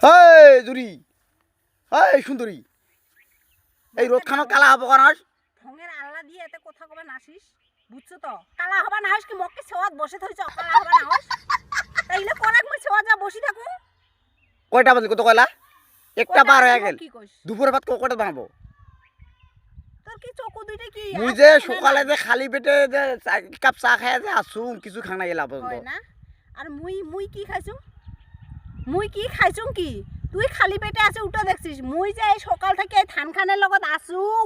হেই জুরি, হেই সুন্দরী, এই রোদ খানো কালা হবো কেন? ঢঙের আল্লাহ দিয়ে এতে কথা কবে নাসিস, বুঝছো তো? কালা হবা না হস কি মক্কে সেওয়াত বসে থইছ, কালা হবা না হস তাইলে কোনাক মই সেওয়াত যা বসি থাকু। কয়টা বাজে কত কয়লা? একটা বার হয়ে গেল। কি কইস দুপুরের ভাত কয়টা বানাবো? তোর কি চকু দুইটা কি মুই যে সকালে যে খালি পেটে যে কাপ চা খাই যে আসুম কিছু খানা গেলা হয় পর্যন্ত না? আর মুই কি খাইছুম? মুই কি খাইছুম কি? তুই খালি পেটে আছে উঠা দেখছিস। মুই যে এই সকাল থেকে এই ধানখানের লগত আসুং,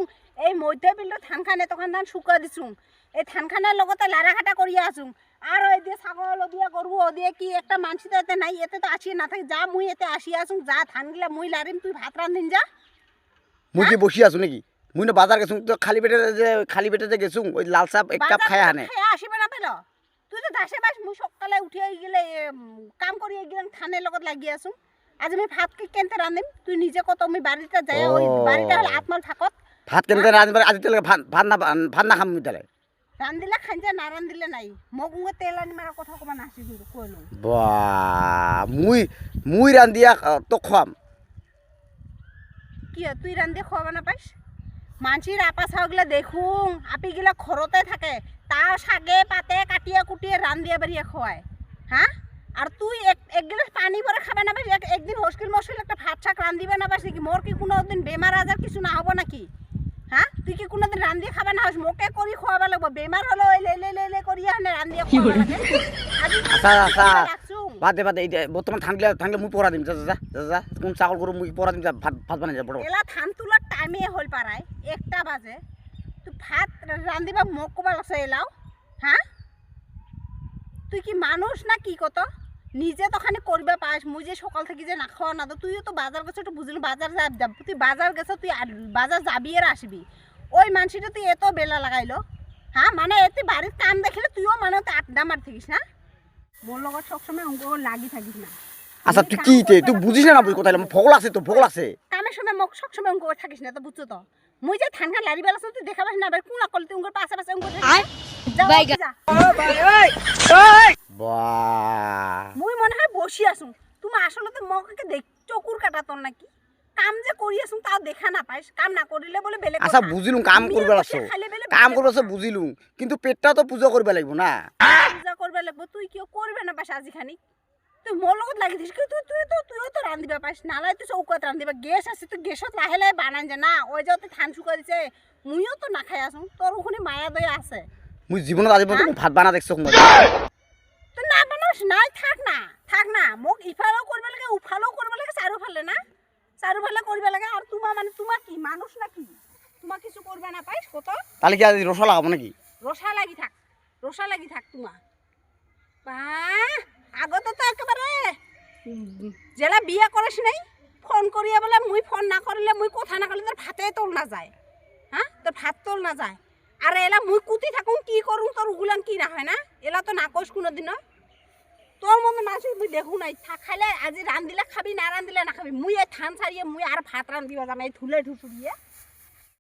এই মধ্যে বিলটো ধানখানে তখন ধান শুকা দিছুং, এই ধানখানের লগতে লাড়াঘাটা করিয়া আসুং। আর ওই দিয়ে ছাগল দিয়া গরু ও দিয়ে কি একটা মানসি তো এতে নাই, এতে তো আসিয়ে না থাকে। যা মুই এতে আসিয়া আসুং, যা ধানগুলা মুই লারিম, তুই ভাত রান্ধিন যা। মুই কি বসি আছো নাকি? মুই না বাজার গেছুম, তো খালি পেটে যে গেছুম ওই লাল চা এক কাপ খাই আনে। খাইয়া আসিবে না পেল? তুই তো দাসে বাস মুই সকালে উঠিয়া গেলে কাম করিয়া গেলাম, ধানের লগত লাগি আসুং। আজ আমি ভাত কি কেনতে রান্ধিম? তুই নিজে কত আমি বাড়িতে যাই, ওই বাড়িটা হলে আত্মার থাকত। ভাত কেনতে রাঁধবার আজি তাহলে ভাত না খাম তাহলে। রান্ধিলে খাঞ্জা, না রান্ধিলে নাই। মগুঙ্গ তেল আনি মারা কথা কবা নাসি কিন্তু কইলো। বাহ, মুই রান্ধিয়া তো খাম। কি তুই রান্ধি খাওয়াবা না পাইস? মানসির আপা চাওগুলা দেখুং, আপিগুলা ঘরতে থাকে, তাও শাকে পাতে কাটিয়া কুটিয়ে রান্ধিয়া বাড়িয়া খাওয়ায়। হ্যাঁ? আর তুই এক গ্লাস পানি ভরে খাবে না পাইস? একদিন হস্কিল মস্কিল একটা ভাত শাক রান্ধিবে না পাইস নাকি? মোর কি কোনোদিন বেমার আজার কিছু না হবো নাকি? হ্যাঁ, তুই কি কোনোদিন রান্ধি খাবে না? মোকে করি খাওয়াবা লাগবো। বেমার হলে ওই লে করিয়া হানে রান্ধিয়া খাওয়াবা লাগে। আচ্ছা বাদে বর্তমান থাকলে মুই পড়া দিম। যা কোন চাকল করু মুই পড়া দিম, ভাত বানাই যা বড়। এলা ধান তোলার টাইমে হল পারায় 1টা বাজে, তুই ভাত রান্ধিবা মোক কবা লাগছে এলাও? হ্যাঁ, তুই কি মানুষ না কি কত? নিজে তো খানি করবা পাস। মুই যে সকাল থেকে যে না খাওয়া না, তো তুইও তো বাজার গেছ, একটু বুঝলি বাজার যাব। তুই বাজার গেছ, তুই বাজার যাবি আর আসবি। ওই মানুষটা তুই এত বেলা লাগাইলো। হ্যাঁ, মানে এতে বাড়ির কাম দেখিলে তুইও মানে আড্ডা মার থাকিস না? মোর লগত সবসময় অঙ্ক লাগি থাকিস না। আচ্ছা তুই কি তুই বুঝিস না বুঝ কথা ভোগল আছে তো ভোগল আছে। কামের সময় মোক সবসময় অঙ্ক থাকিস না, তো বুঝছো তো? মুই যে ধান খান লারি বেলা তুই দেখাবাস না, আবার কোন আকল তুই অঙ্ক পাশে অঙ্ক মুই মনে হয় বসি আসুন। তুমি আসলে তো মকে দেখ চকুর কাটা তোর নাকি? কাম যে করি আসুন তাও দেখা না পাইস। কাম না করিলে বলে বেলে। আচ্ছা বুঝিলুম কাম করবে লাগছো, কাম করবে আছে বুঝিলুম, কিন্তু পেটটা তো পূজা করবে লাগবো না? পূজা করবে লাগবো, তুই কেউ করবে না পাস আজি খানি? তুই মোর লগত লাগি দিস কি? তুইও তো রান্ধিবা পাইস, নালাই তুই চৌকাত রান্ধিবা। গ্যাস আছে, তুই গ্যাসত লাহে লাহে বানান যে না, ওই যে ধান শুকা দিছে, মুইও তো না খাই আসুন। তোর ওখানে মায়া দয়া আছে? মুই জীবনত আজি পর্যন্ত ভাত বানা দেখছো মই। তুই না বানাস নাই, থাক না। মোক ইফালেও করবে লাগে, উফালেও করবে লাগে, চারুফালে না, চারুফালে করবে লাগে। আর তোমার মানে তোমার কি মানুষ নাকি? তোমার কিছু করবে না পাইস কত? তাহলে কি আজি রসা লাগাবো নাকি? রসা লাগি থাক তোমার। আগতে তো একেবারে জেলা বিয়া করিস নাই, ফোন করিয়া বলে মুই ফোন না করিলে, মুই কথা না করলে তোর ভাতে তোল না যায়। হ্যাঁ, তোর ভাত তোল না যায়। আর এলা মুই কুতি থাকুন কি করুন, তোর উগুলান কি না হয় না? এলা তো না কইস কোনোদিনও। তোর মতো মানুষ মুই দেখু নাই। খাইলে আজি রান্ধিলে খাবি, না রান্ধিলে না খাবি। মুই এই ধান ছাড়িয়ে মুই আর ভাত রান্ধিবা যাম, এই ধুলে ঢুসুরিয়ে।